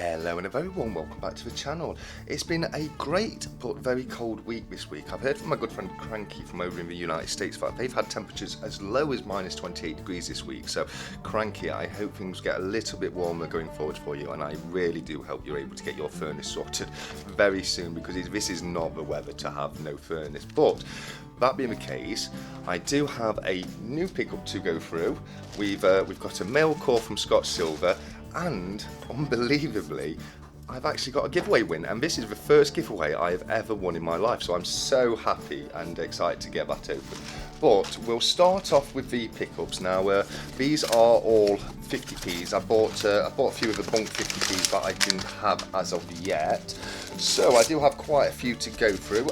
Hello and a very warm welcome back to the channel. It's been a great but very cold week this week. I've heard from my good friend Cranky from over in the United States that they've had temperatures as low as minus 28 degrees this week. So Cranky, I hope things get a little bit warmer going forward for you, and I really do hope you're able to get your furnace sorted very soon, because this is not the weather to have no furnace. But that being the case, I do have a new pickup to go through. We've got a mail call from Scott Silver, and unbelievably, I've actually got a giveaway win, and this is the first giveaway I have ever won in my life, so I'm so happy and excited to get that open. But we'll start off with the pickups. Now, these are all 50p's. I bought a few of the BUNC 50p's that I didn't have as of yet, so I do have quite a few to go through.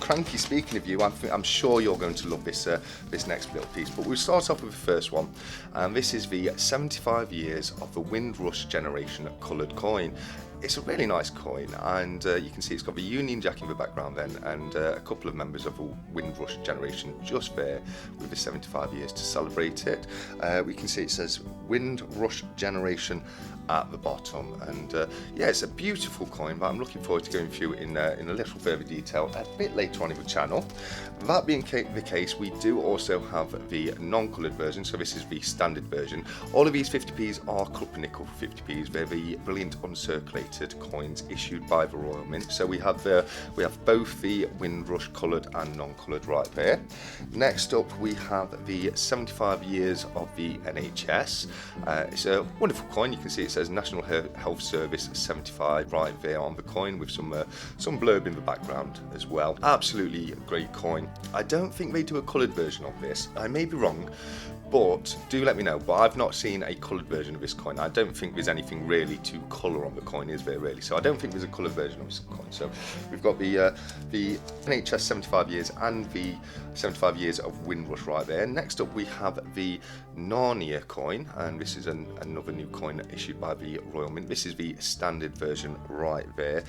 Cranky, speaking of you, I'm sure you're going to love this this next little piece. But we'll start off with the first one, and this is the 75 years of the Windrush generation coloured coin. It's a really nice coin, and you can see it's got the Union Jack in the background then, and a couple of members of the Windrush generation just there with the 75 years to celebrate it. We can see it says Windrush generation at the bottom, and yeah, it's a beautiful coin, but I'm looking forward to going through in a little further detail a bit later on in the channel. That being the case, we do also have the non-coloured version, so this is the standard version. All of these 50p's are Cup-and-Nickel 50p's. They're the brilliant uncirculated coins issued by the Royal Mint. So we have both the Windrush coloured and non-coloured right there. Next up, we have the 75 years of the NHS. It's a wonderful coin. You can see it says National Health Service 75 right there on the coin, with some blurb in the background as well. Absolutely great coin. I don't think they do a coloured version of this. I may be wrong, but do let me know. But I've not seen a coloured version of this coin. I don't think there's anything really to colour on the coin, is there really? So I don't think there's a coloured version of this coin. So we've got the NHS 75 years and the 75 years of Windrush right there. Next up, we have the Narnia coin, and this is another new coin issued by the Royal Mint. This is the standard version right there.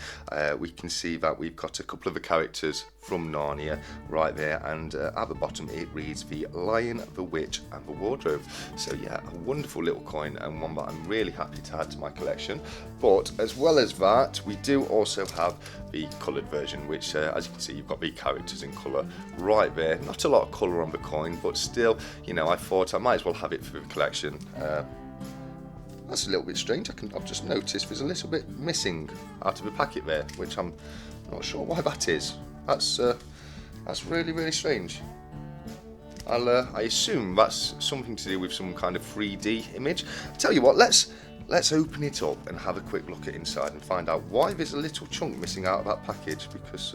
We can see that we've got a couple of the characters from Narnia right there, and at the bottom it reads the Lion, the Witch and the Wardrobe. So yeah, a wonderful little coin, and one that I'm really happy to add to my collection. But as well as that, we do also have the coloured version, which as you can see, you've got the characters in colour right there. Not a lot of colour on the coin, but still, you know, I thought I might as well have it for the collection. That's a little bit strange. I've just noticed there's a little bit missing out of the packet there, which I'm not sure why that is. That's really, really strange. I assume that's something to do with some kind of 3D image. I tell you what, let's open it up and have a quick look at inside and find out why there's a little chunk missing out of that package, because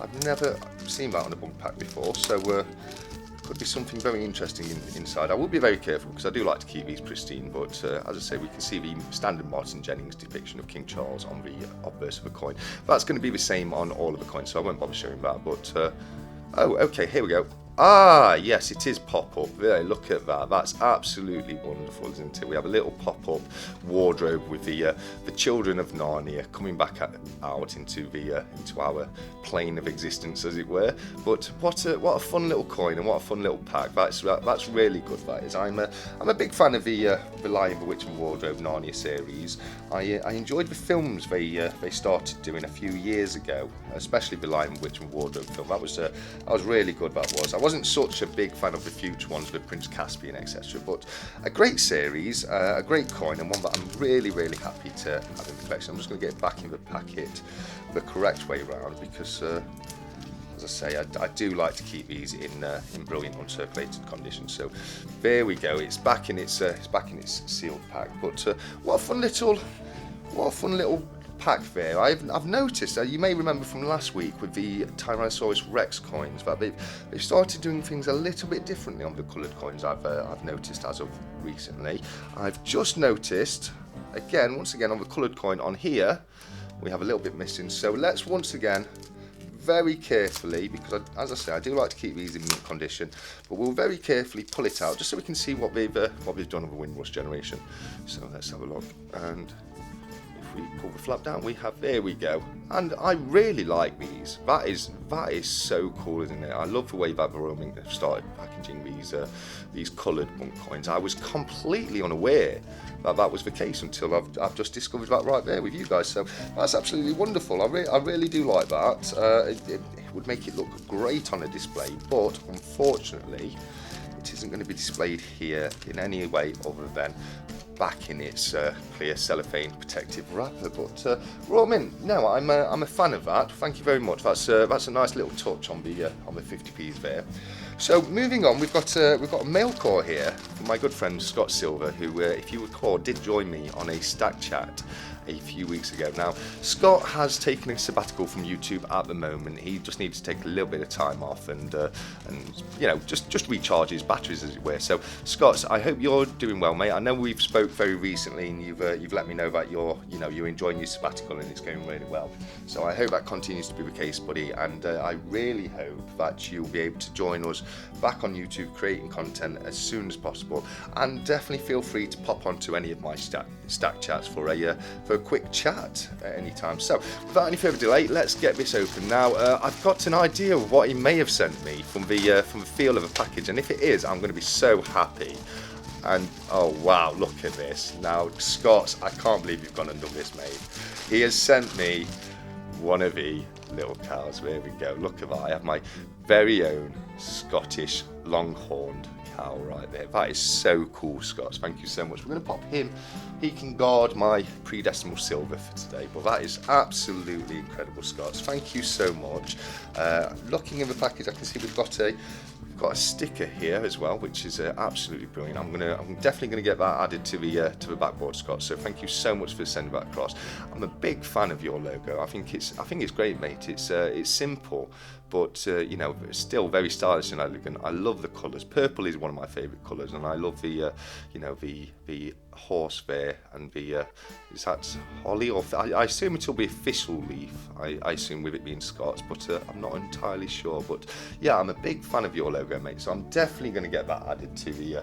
I've never seen that on a BUNC pack before. So could be something very interesting inside. I will be very careful, because I do like to keep these pristine, but as I say, we can see the standard Martin Jennings depiction of King Charles on the obverse of the coin. That's going to be the same on all of the coins, so I won't bother showing that. But oh, okay, here we go. Ah, yes, it is pop-up. There, look at that. That's absolutely wonderful, isn't it? We have a little pop-up wardrobe with the children of Narnia coming back out into our plane of existence, as it were. But what a fun little coin, and what a fun little pack. That's really good. That is. I'm a big fan of the Lion, the Witch and Wardrobe Narnia series. I enjoyed the films they started doing a few years ago, especially the Lion, Witch and Wardrobe film. That was really good. That was. I wasn't such a big fan of the future ones with Prince Caspian, etc. But a great series, a great coin, and one that I'm really, really happy to have in the collection. I'm just going to get it back in the packet the correct way around, because as I say, I do like to keep these in brilliant uncirculated condition. So there we go. It's back in its sealed pack. But what a fun little pack there. I've noticed, you may remember from last week with the Tyrannosaurus Rex coins, that they've started doing things a little bit differently on the coloured coins. I've noticed as of recently. I've just noticed once again on the coloured coin on here, we have a little bit missing. So let's once again, very carefully, because as I say, I do like to keep these in mint condition, but we'll very carefully pull it out just so we can see what they've done with the Windrush generation. So let's have a look, and we pull the flap down, there we go. And I really like these. That is so cool, isn't it? I love the way that the Royal Mint have started packaging these coloured BUNC coins. I was completely unaware that was the case until I've just discovered that right there with you guys. So that's absolutely wonderful. I really do like that. It would make it look great on a display, but unfortunately it isn't going to be displayed here in any way other than back in its clear cellophane protective wrapper. But Roman, no, I'm a fan of that. Thank you very much. That's a nice little touch on the 50p's there. So moving on, we've got a mail call here from my good friend Scott Silver, who, if you recall, did join me on a stack chat a few weeks ago. Now, Scott has taken a sabbatical from YouTube at the moment. He just needs to take a little bit of time off and you know, just recharge his batteries, as it were. So, Scott, I hope you're doing well, mate. I know we've spoke very recently, and you've let me know that you're enjoying your sabbatical and it's going really well. So I hope that continues to be the case, buddy. And I really hope that you'll be able to join us back on YouTube, creating content as soon as possible. And definitely feel free to pop onto any of my stack chats for a quick chat at any time. So without any further delay, let's get this open now. I've got an idea of what he may have sent me from the feel of a package, and if it is, I'm going to be so happy. And oh wow, look at this. Now, Scott, I can't believe you've gone and done this, mate. He has sent me one of the little cows. There we go. Look at that. I have my very own Scottish longhorned cow right there. That is so cool, Scott. Thank you so much. We're going to pop him. He can guard my pre-decimal silver for today. But that is absolutely incredible, Scott. Thank you so much. Looking in the package, I can see we've got a sticker here as well, which is absolutely brilliant. I'm definitely going to get that added to the backboard, Scott. So thank you so much for sending that across. I'm a big fan of your logo. I think it's great, mate. It's simple, but you know, still very stylish and elegant. I love the colours. Purple is one of my favourite colours, and I love the horse there, and is that holly, or I assume it'll be a thistle leaf. I assume, with it being Scots, but I'm not entirely sure. But yeah, I'm a big fan of your logo, mate. So I'm definitely going to get that added to the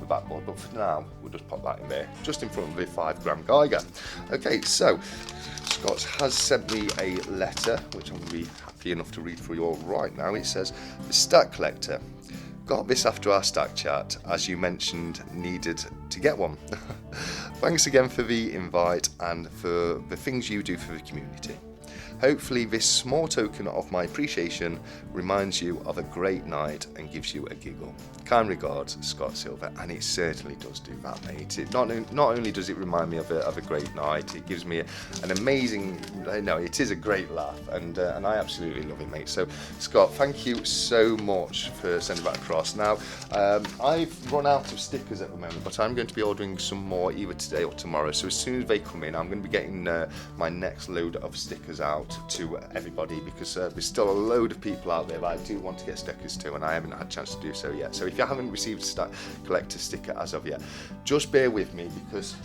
backboard. But for now, we'll just pop that in there, just in front of the 5-gram Geiger. Okay, so Scott has sent me a letter, which I'm going to be happy enough to read for you all right now. It says, "The Stack Collector. Got this after our stack chat, as you mentioned needed to get one. Thanks again for the invite and for the things you do for the community. Hopefully this small token of my appreciation reminds you of a great night and gives you a giggle. Kind regards, Scott Silver." And it certainly does do that, mate. It not only does it remind me of a great night, it gives me an amazing, it is a great laugh, and I absolutely love it, mate. So Scott, thank you so much for sending that across. Now, I've run out of stickers at the moment, but I'm going to be ordering some more either today or tomorrow. So as soon as they come in, I'm going to be getting my next load of stickers out to everybody, because there's still a load of people out there that I do want to get stickers to, and I haven't had a chance to do so yet. So if you haven't received a Stack Collector sticker as of yet, just bear with me, because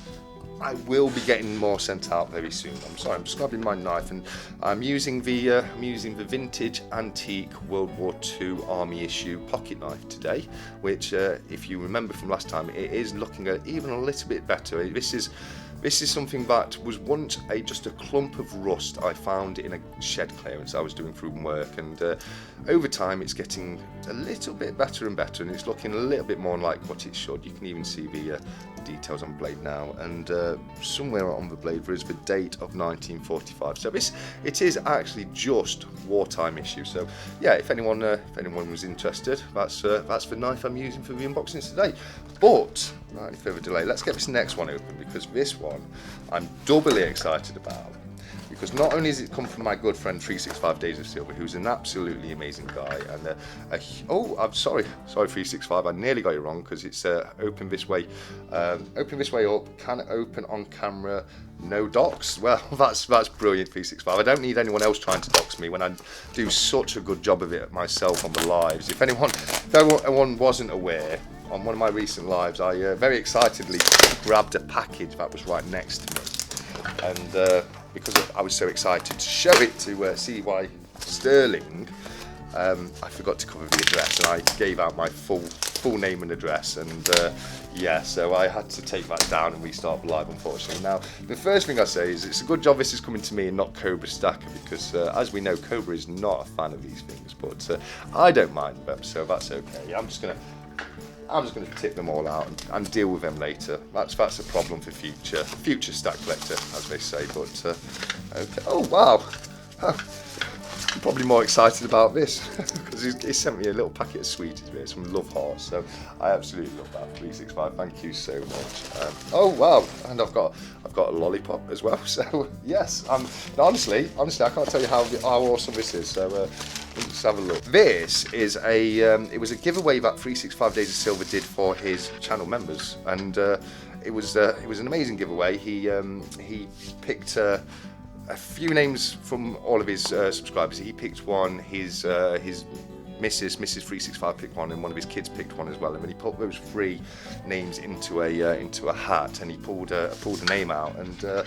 I will be getting more sent out very soon. I'm sorry, I'm just grabbing my knife, and I'm using the vintage antique World War II Army issue pocket knife today, which if you remember from last time, it is looking even a little bit better. This is something that was once just a clump of rust I found in a shed clearance I was doing from work, and over time it's getting a little bit better and better, and it's looking a little bit more like what it should. You can even see the details on the blade now, and somewhere on the blade there is the date of 1945. So it is actually just wartime issue. So yeah, if anyone was interested, that's the knife I'm using for the unboxing today. But without any further delay, let's get this next one open, because this one I'm doubly excited about, because not only has it come from my good friend 365 Days of Silver, who's an absolutely amazing guy, and I'm sorry 365, I nearly got it wrong, because it's open this way up, can open on camera, no docs. Well, that's brilliant, 365. I don't need anyone else trying to dox me when I do such a good job of it myself on the lives. If anyone wasn't aware, on one of my recent lives, I very excitedly grabbed a package that was right next to me, and because I was so excited to show it to CY Sterling, I forgot to cover the address, and I gave out my full name and address, and so I had to take that down and restart live, unfortunately. Now, the first thing I say is it's a good job this is coming to me and not Cobra Stacker, because as we know, Cobra is not a fan of these things, but I don't mind them, so that's okay. I'm just gonna I'm just going to tip them all out and deal with them later. That's a problem for future stack collector, as they say. But okay. Oh wow, I'm probably more excited about this because he sent me a little packet of sweeties with some love hearts. So I absolutely love that. 365. Thank you so much. Oh wow, and I've got a lollipop as well. So yes, honestly, I can't tell you how awesome this is. So let's have a look. This is it was a giveaway that 365 Days of Silver did for his channel members, and it was an amazing giveaway. He picked a few names from all of his subscribers. He picked one. His Mrs. 365 picked one, and one of his kids picked one as well. And then he put those 3 names into a hat, and he pulled a name out, and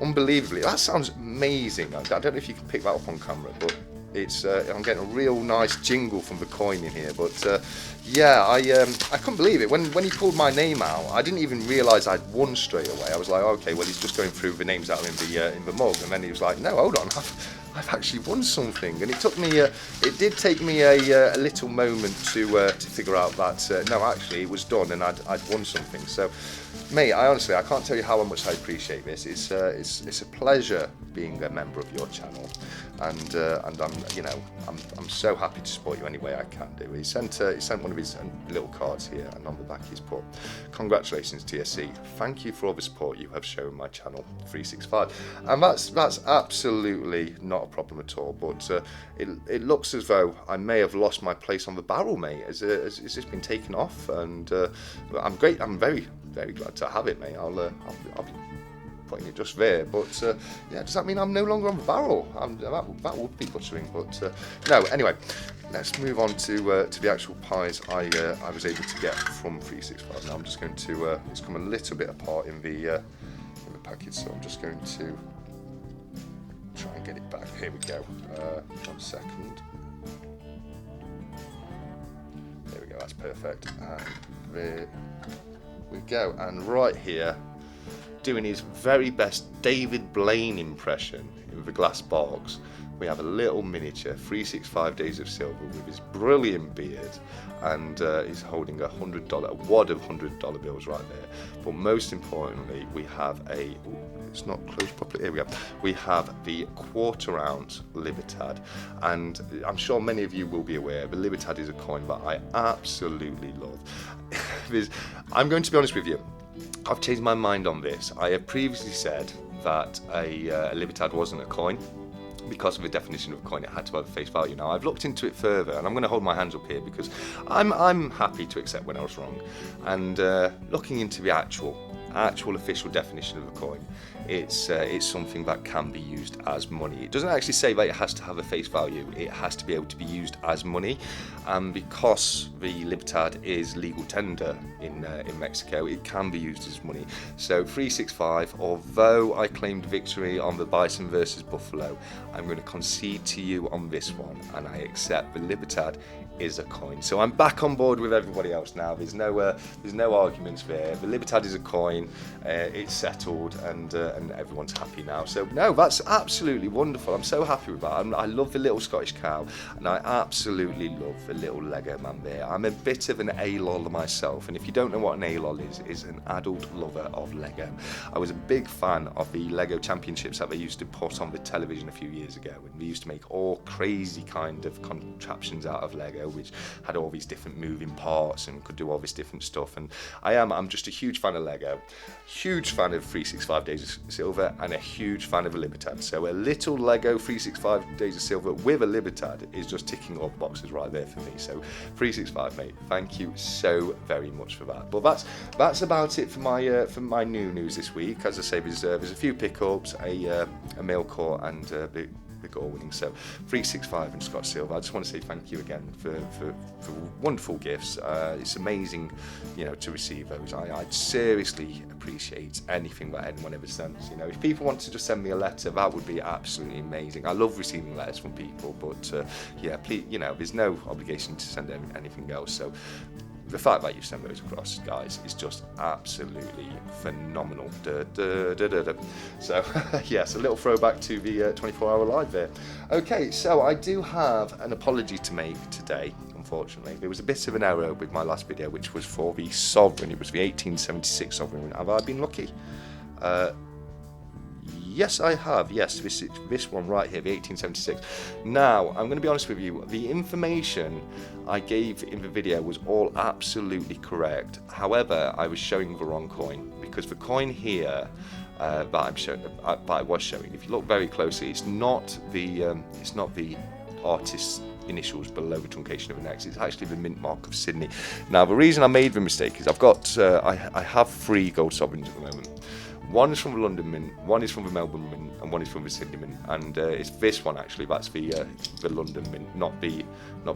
unbelievably, that sounds amazing. I don't know if you can pick that up on camera, but it's I'm getting a real nice jingle from the coin in here. But yeah, I couldn't believe it when he pulled my name out. I didn't even realise I'd won straight away. I was like, okay, well, he's just going through the names out in the mug, and then he was like, no, hold on, I've actually won something. And it did take me a little moment to figure out that no, actually it was done, and I'd won something. So mate, I can't tell you how much I appreciate this. It's a pleasure being a member of your channel, and I'm so happy to support you any way I can do. He sent one of his little cards here, and on the back he's put, "Congratulations TSC, thank you for all the support you have shown my channel 365." And that's absolutely not a problem at all. But it looks as though I may have lost my place on the barrel, mate. Has this been taken off? And I'm very glad to have it, mate. I'll be putting it just there. But yeah, does that mean I'm no longer on the barrel? That would be butchering. But no. Anyway, let's move on to the actual pies I was able to get from 365. Now I'm just going to. It's come a little bit apart in the package, so I'm just going to try and get it back. Here we go. 1 second. There we go. That's perfect. And there we go. And right here, doing his very best David Blaine impression in the glass box, we have a little miniature 365 Days of Silver with his brilliant beard, and he's holding a wad of $100 bills right there. But most importantly, we have it's not closed properly. Here we go. We have the 1/4 ounce Libertad, and I'm sure many of you will be aware the Libertad is a coin that I absolutely love. I'm going to be honest with you. I've changed my mind on this. I have previously said that a Libertad wasn't a coin because of the definition of a coin. It had to have a face value. Now I've looked into it further, and I'm going to hold my hands up here because I'm happy to accept when I was wrong. And looking into the actual official definition of a coin, it's something that can be used as money. It doesn't actually say that it has to have a face value. It has to be able to be used as money, and because the Libertad is legal tender in Mexico, it can be used as money. So 365, although I claimed victory on the Bison versus Buffalo, I'm going to concede to you on this one, and I accept the Libertad is a coin. So I'm back on board with everybody else now. There's no arguments there. The Libertad is a coin. It's settled, and everyone's happy now. So no, that's absolutely wonderful. I'm so happy with that. I love the little Scottish cow, and I absolutely love the little Lego man there. I'm a bit of an ALOL myself, and if you don't know what an ALOL is an adult lover of Lego. I was a big fan of the Lego Championships that they used to put on the television a few years ago, and they used to make all crazy kind of contraptions out of Lego, which had all these different moving parts and could do all this different stuff. And I'm just a huge fan of Lego, huge fan of 365 Days of Silver, and a huge fan of a Libertad. So a little Lego 365 Days of Silver with a Libertad is just ticking all the boxes right there for me. So 365, mate, thank you so very much for that. But that's about it for my new news this week. As I say, there's a few pickups, a mail core, and the goal winning. So 365 and Scott Silver, I just want to say thank you again for wonderful gifts. It's amazing, to receive those. I'd seriously appreciate anything that anyone ever sends. If people want to just send me a letter, that would be absolutely amazing. I love receiving letters from people, but yeah, please, there's no obligation to send anything else. So the fact that you send those across, guys, is just absolutely phenomenal. So, yes, a little throwback to the 24-hour live there. Okay, so I do have an apology to make today, unfortunately. There was a bit of an error with my last video, which was for the Sovereign. It was the 1876 Sovereign. Have I been lucky? Yes, I have. Yes, this one right here, the 1876. Now, I'm going to be honest with you. The information I gave in the video was all absolutely correct. However, I was showing the wrong coin, because the coin here that I was showing, if you look very closely, it's not the artist's initials below the truncation of an X. It's actually the mint mark of Sydney. Now, the reason I made the mistake is I've got I have 3 gold sovereigns at the moment. One is from the London Mint, one is from the Melbourne Mint, and one is from the Sydney Mint. And it's this one actually, that's the London Mint, not the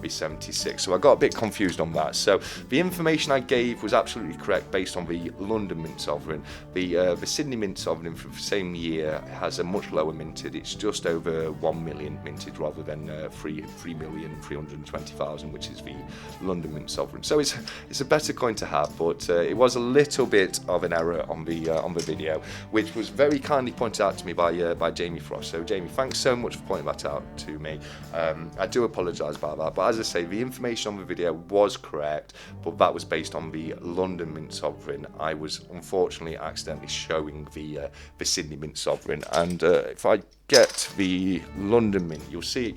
76. So I got a bit confused on that. So the information I gave was absolutely correct based on the London Mint sovereign. The Sydney Mint sovereign for the same year has a much lower minted. It's just over 1 million minted rather than 3,320,000, which is the London Mint sovereign. So it's a better coin to have, but it was a little bit of an error on the video, which was very kindly pointed out to me by Jamie Frost. So Jamie, thanks so much for pointing that out to me. I do apologise about that, but as I say, the information on the video was correct, but that was based on the London Mint sovereign. I was unfortunately accidentally showing the Sydney Mint sovereign, and if I get the London Mint, you'll see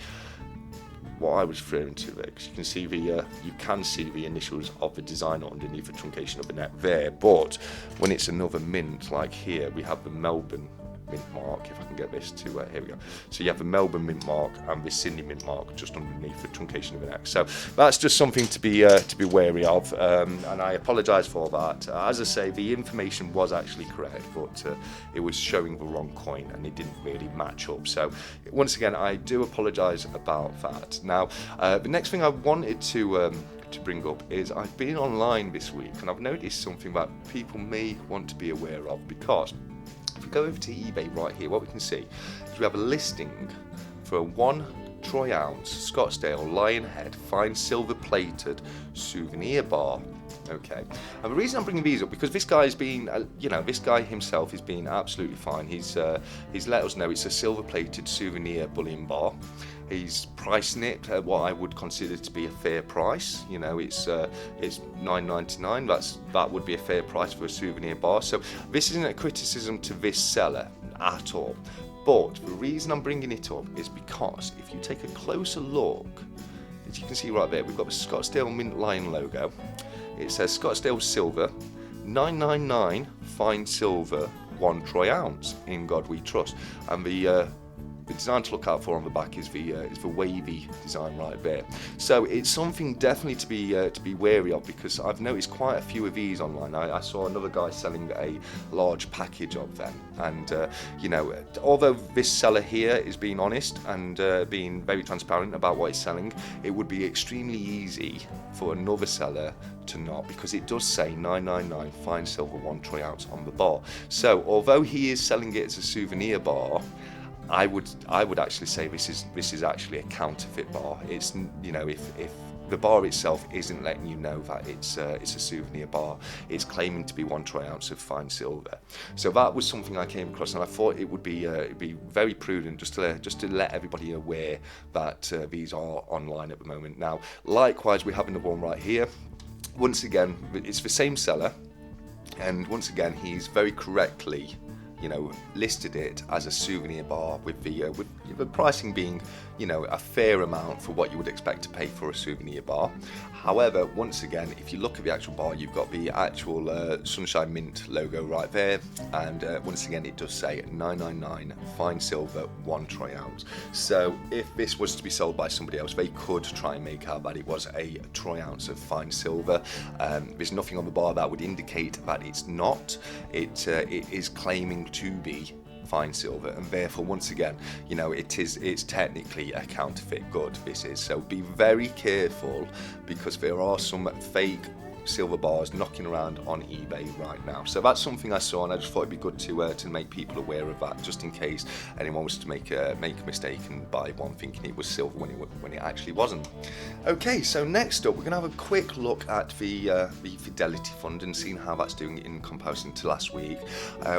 what I was referring to there, because you can see the initials of the designer underneath the truncation of the neck there. But when it's another mint, like here, we have the Melbourne Mint mark. If I can get this to here we go. So you have the Melbourne Mint mark and the Sydney Mint mark just underneath the truncation of the neck. So that's just something to be wary of, and I apologise for that. As I say, the information was actually correct, but it was showing the wrong coin and it didn't really match up. So once again, I do apologise about that. Now, the next thing I wanted to bring up is I've been online this week and I've noticed something that people may want to be aware of, because if we go over to eBay right here, what we can see is we have a listing for a 1 troy ounce Scottsdale Lionhead fine silver plated souvenir bar. Okay, and the reason I'm bringing these up, because this guy's been, this guy himself has been absolutely fine. He's let us know it's a silver plated souvenir bullion bar. He's pricing it at what I would consider to be a fair price. You know, it's $9.99. That would be a fair price for a souvenir bar. So this isn't a criticism to this seller at all. But the reason I'm bringing it up is because if you take a closer look, as you can see right there, we've got the Scottsdale Mint Lion logo. It says Scottsdale Silver, $9.99 fine silver 1 troy ounce. In God we trust. And the design to look out for on the back is the wavy design right there. So it's something definitely to be wary of, because I've noticed quite a few of these online. I saw another guy selling a large package of them, and although this seller here is being honest and being very transparent about what he's selling, it would be extremely easy for another seller to not, because it does say $9.99 fine silver 1 troy ounce on the bar. So although he is selling it as a souvenir bar, I would actually say this is actually a counterfeit bar. It's, if the bar itself isn't letting you know that it's a souvenir bar, it's claiming to be 1 troy ounce of fine silver. So that was something I came across, and I thought it would be very prudent just to let everybody aware that these are online at the moment. Now, likewise, we have another one right here. Once again, it's the same seller, and once again, he's very correctly listed it as a souvenir bar with the pricing being, a fair amount for what you would expect to pay for a souvenir bar. However, once again, if you look at the actual bar, you've got the actual Sunshine Mint logo right there, and once again, it does say $9.99 fine silver 1 troy ounce. So if this was to be sold by somebody else, they could try and make out that it was a troy ounce of fine silver. There's nothing on the bar that would indicate that it's not. It is claiming to be fine silver, and therefore, once again, it's technically a counterfeit good. This is, so be very careful, because there are some fake silver bars knocking around on eBay right now. So that's something I saw, and I just thought it'd be good to make people aware of that, just in case anyone was to make a mistake and buy one thinking it was silver when it actually wasn't. Okay, so next up, we're going to have a quick look at the Fidelity Fund and seeing how that's doing in comparison to last week.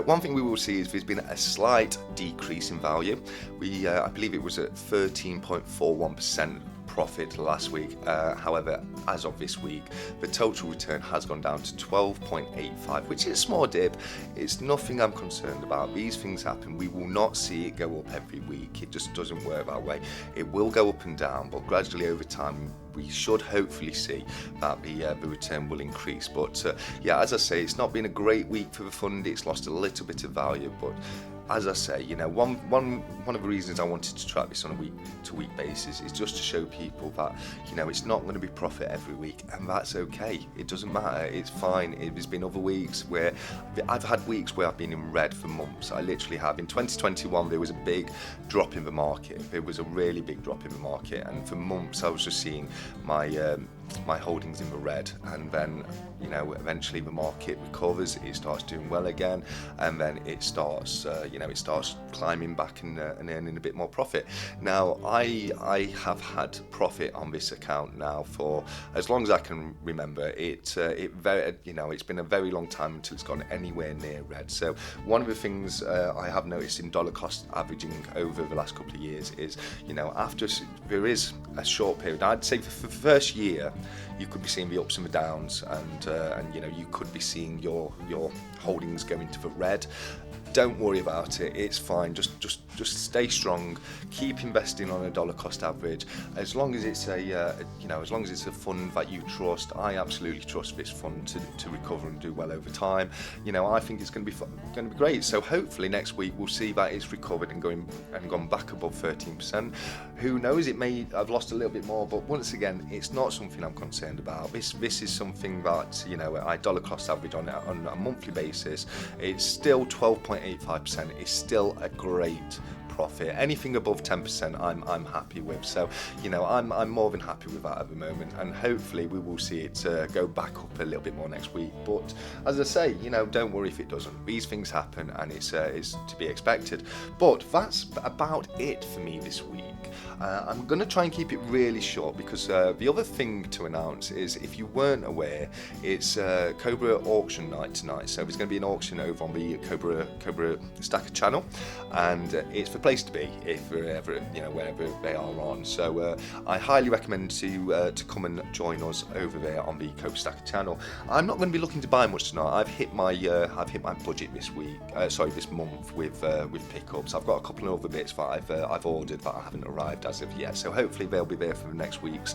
One thing we will see is there's been a slight decrease in value. I believe it was at 13.41%. profit last week. However, as of this week, the total return has gone down to 12.85, which is a small dip. It's nothing I'm concerned about. These things happen. We will not see it go up every week. It just doesn't work that way. It will go up and down, but gradually over time, we should hopefully see that the return will increase. But yeah, as I say, it's not been a great week for the fund. It's lost a little bit of value, but as I say, you know, one of the reasons I wanted to track this on a week-to-week basis is just to show people that, you know, it's not going to be profit every week, and that's okay. It doesn't matter. It's fine. There's been other weeks where I've had weeks where I've been in red for months. I literally have. In 2021, there was a big drop in the market. There was a really big drop in the market, and for months I was just seeing my holdings in the red, and then, you know, eventually the market recovers, it starts doing well again, and then it starts it starts climbing back and earning a bit more profit. Now I have had profit on this account now for as long as I can remember. It's been a very long time until it's gone anywhere near red. So one of the things I have noticed in dollar cost averaging over the last couple of years is, you know, after there is a short period, I'd say for the first year, you could be seeing the ups and the downs, and you know, you could be seeing your holdings go into the red. Don't worry about it. It's fine. Just stay strong. Keep investing on a dollar cost average. As long as it's as long as it's a fund that you trust, I absolutely trust this fund to recover and do well over time. You know, I think it's going to be great. So hopefully next week we'll see that it's recovered and gone back above 13%. Who knows? It may have lost a little bit more, but once again, it's not something I'm concerned about. This is something that, you know, I dollar cost average on a monthly basis. It's still 12.85%. It's still a great profit. Anything above 10% I'm happy with. So, you know, I'm more than happy with that at the moment, and hopefully we will see it go back up a little bit more next week. But as I say, you know, don't worry if it doesn't. These things happen, and it's to be expected. But that's about it for me this week. I'm going to try and keep it really short, because the other thing to announce is, if you weren't aware, it's Cobra Auction night tonight. So there's going to be an auction over on the Cobra Stacker channel, and it's the place to be if wherever they are on. So I highly recommend to come and join us over there on the Cobra Stacker channel. I'm not going to be looking to buy much tonight. I've hit my budget this month with pickups. I've got a couple of other bits that I've ordered that I haven't arrived as of yet. So hopefully they'll be there for the next week's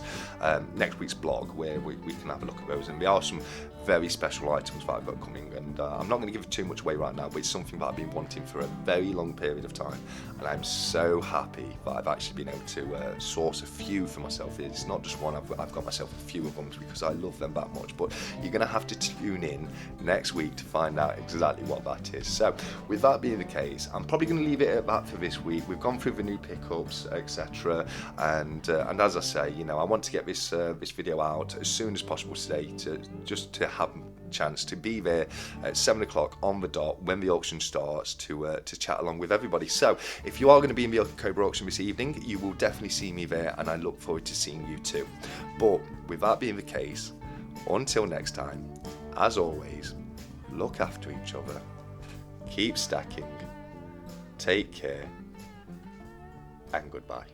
blog, where we can have a look at those. And there are some very special items that I've got coming, and I'm not going to give too much away right now, but it's something that I've been wanting for a very long period of time, and I'm so happy that I've actually been able to source a few for myself. It's not just one. I've got myself a few of them because I love them that much. But you're going to have to tune in next week to find out exactly what that is. So with that being the case, I'm probably going to leave it at that for this week. We've gone through the new pickups, etc. And as I say, you know, I want to get this video out as soon as possible today, to have a chance to be there at 7 o'clock on the dot when the auction starts, to chat along with everybody. So if you are going to be in the Cobra auction this evening, you will definitely see me there, and I look forward to seeing you too. But with that being the case, until next time, as always, look after each other, keep stacking, take care, and goodbye.